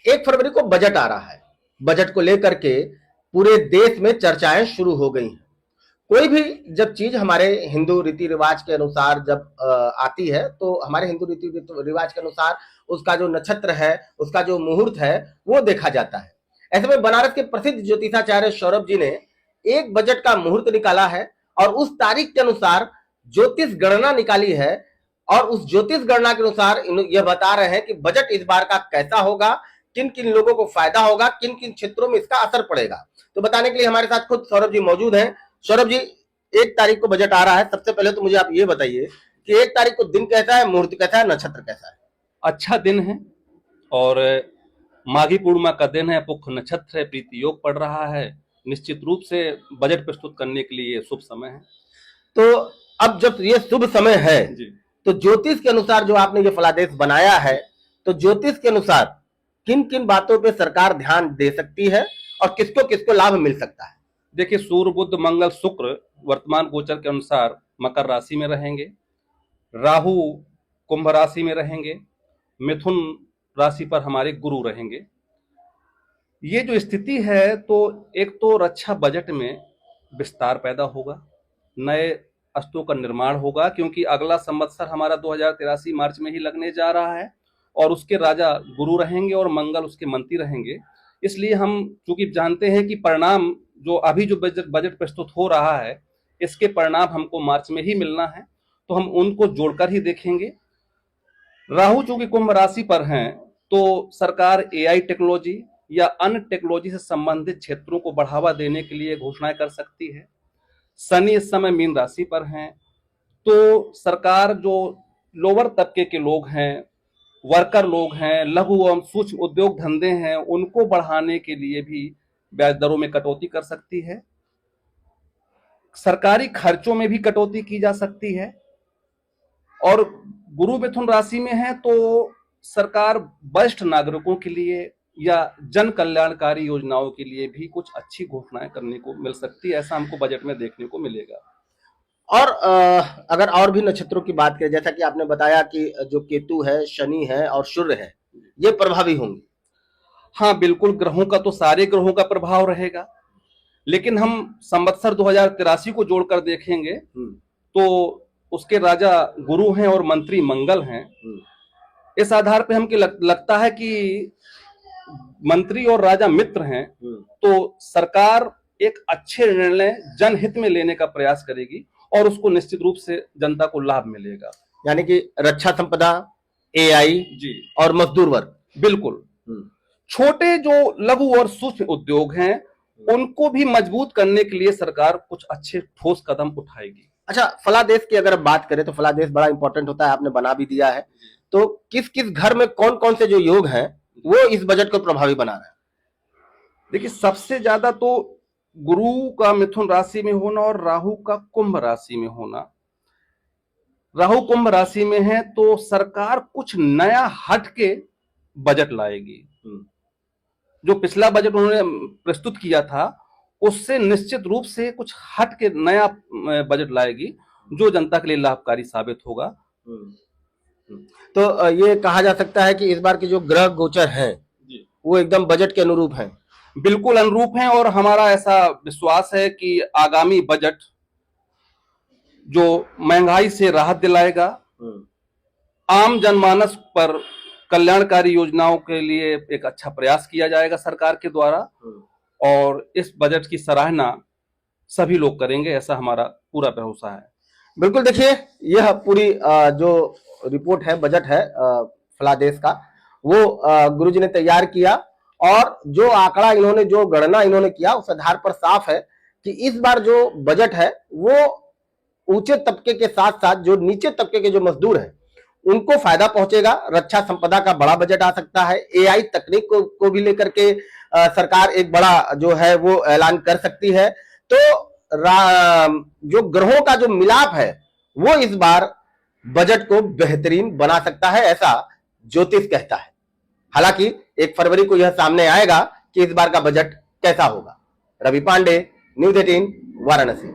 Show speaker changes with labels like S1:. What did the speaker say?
S1: 1 फरवरी को बजट आ रहा है। बजट को लेकर के पूरे देश में चर्चाएं शुरू हो गई हैं। कोई भी जब चीज हमारे हिंदू रीति रिवाज के अनुसार जब आती है, तो हमारे हिंदू रीति रिवाज के अनुसार उसका जो नक्षत्र है, उसका जो मुहूर्त है, वो देखा जाता है। ऐसे में बनारस के प्रसिद्ध ज्योतिषाचार्य सौरभ जी ने एक बजट का मुहूर्त निकाला है और उस तारीख के अनुसार ज्योतिष गणना निकाली है, और उस ज्योतिष गणना के अनुसार यह बता रहे हैं कि बजट इस बार का कैसा होगा, किन किन लोगों को फायदा होगा, किन किन क्षेत्रों में इसका असर पड़ेगा। तो बताने के लिए हमारे साथ खुद सौरभ जी मौजूद हैं। सौरभ जी, 1 तारीख को बजट आ रहा है, सबसे पहले तो मुझे आप ये बताइए कि 1 तारीख को दिन कैसा है, मुहूर्त कैसा है, नक्षत्र कैसा है?
S2: अच्छा दिन है और माघी पूर्णिमा का दिन है, पुख नक्षत्र है, प्रीति योग पड़ रहा है। निश्चित रूप से बजट प्रस्तुत करने के लिए शुभ समय है।
S1: तो अब जब ये शुभ समय है
S2: जी,
S1: तो ज्योतिष के अनुसार जो आपने ये फलादेश बनाया है, तो ज्योतिष के अनुसार किन किन बातों पे सरकार ध्यान दे सकती है और किसको किसको लाभ मिल सकता है?
S2: देखिए, सूर्य बुध मंगल शुक्र वर्तमान गोचर के अनुसार मकर राशि में रहेंगे, राहु कुंभ राशि में रहेंगे, मिथुन राशि पर हमारे गुरु रहेंगे। ये जो स्थिति है, तो एक तो रक्षा बजट में विस्तार पैदा होगा, नए अस्त्रों का निर्माण होगा, क्योंकि अगला संवत्सर हमारा 2083 मार्च में ही लगने जा रहा है और उसके राजा गुरु रहेंगे और मंगल उसके मंत्री रहेंगे। इसलिए हम चूंकि जानते हैं कि परिणाम जो अभी जो बजट प्रस्तुत हो रहा है, इसके परिणाम हमको मार्च में ही मिलना है, तो हम उनको जोड़कर ही देखेंगे। राहु चूंकि कुंभ राशि पर हैं, तो सरकार एआई टेक्नोलॉजी या अन्य टेक्नोलॉजी से संबंधित क्षेत्रों को बढ़ावा देने के लिए घोषणाएं कर सकती है। शनि इस समय मीन राशि पर हैं, तो सरकार जो लोअर तबके के लोग हैं, वर्कर लोग हैं, लघु एवं सूक्ष्म उद्योग धंधे हैं, उनको बढ़ाने के लिए भी ब्याज दरों में कटौती कर सकती है। सरकारी खर्चों में भी कटौती की जा सकती है। और गुरु मिथुन राशि में है, तो सरकार वरिष्ठ नागरिकों के लिए या जन कल्याणकारी योजनाओं के लिए भी कुछ अच्छी घोषणाएं करने को मिल सकती है। ऐसा हमको बजट में देखने को मिलेगा।
S1: और अगर और भी नक्षत्रों की बात करें, जैसा कि आपने बताया कि जो केतु है, शनि है और सूर्य है, ये प्रभावी होंगे।
S2: हाँ बिल्कुल, ग्रहों का तो सारे ग्रहों का प्रभाव रहेगा, लेकिन हम संवत्सर 2083 को जोड़कर देखेंगे तो उसके राजा गुरु हैं और मंत्री मंगल हैं। इस आधार पे हमको लगता है कि मंत्री और राजा मित्र हैं, तो सरकार एक अच्छे निर्णय जनहित में लेने का प्रयास करेगी और उसको निश्चित रूप से जनता को लाभ मिलेगा।
S1: यानी कि रक्षा संपदा, एआई
S2: जी
S1: और मजदूर वर्ग,
S2: बिल्कुल। छोटे जो लघु और सूक्ष्म उद्योग हैं, उनको भी मजबूत करने के लिए सरकार कुछ अच्छे ठोस कदम उठाएगी।
S1: अच्छा, फलादेश की अगर बात करें तो फलादेश बड़ा इंपॉर्टेंट होता है, आपने बना भी दिया है। तो किस किस घर में कौन कौन से जो योग हैं वो इस बजट को प्रभावी बना रहे हैं?
S2: देखिए, सबसे ज्यादा तो गुरु का मिथुन राशि में होना और राहु का कुंभ राशि में होना। राहु कुंभ राशि में है तो सरकार कुछ नया हट के बजट लाएगी। जो पिछला बजट उन्होंने प्रस्तुत किया था, उससे निश्चित रूप से कुछ हट के नया बजट लाएगी जो जनता के लिए लाभकारी साबित होगा।
S1: तो ये कहा जा सकता है कि इस बार के जो ग्रह गोचर हैं वो एकदम बजट के अनुरूप हैं।
S2: बिल्कुल अनुरूप हैं और हमारा ऐसा विश्वास है कि आगामी बजट जो महंगाई से राहत दिलाएगा, आम जनमानस पर कल्याणकारी योजनाओं के लिए एक अच्छा प्रयास किया जाएगा सरकार के द्वारा, और इस बजट की सराहना सभी लोग करेंगे, ऐसा हमारा पूरा भरोसा है।
S1: बिल्कुल, देखिए यह पूरी जो रिपोर्ट है, बजट है फलादेश का, वो गुरुजी ने तैयार किया और जो आंकड़ा इन्होंने, जो गणना इन्होंने किया, उस आधार पर साफ है कि इस बार जो बजट है वो ऊंचे तबके के साथ साथ जो नीचे तबके के जो मजदूर हैं उनको फायदा पहुंचेगा। रक्षा संपदा का बड़ा बजट आ सकता है। एआई तकनीक को भी लेकर के सरकार एक बड़ा जो है वो ऐलान कर सकती है। तो जो ग्रहों का जो मिलाप है वो इस बार बजट को बेहतरीन बना सकता है, ऐसा ज्योतिष कहता है। हालांकि 1 फरवरी को यह सामने आएगा कि इस बार का बजट कैसा होगा। रवि पांडे, न्यूज़ 18, वाराणसी।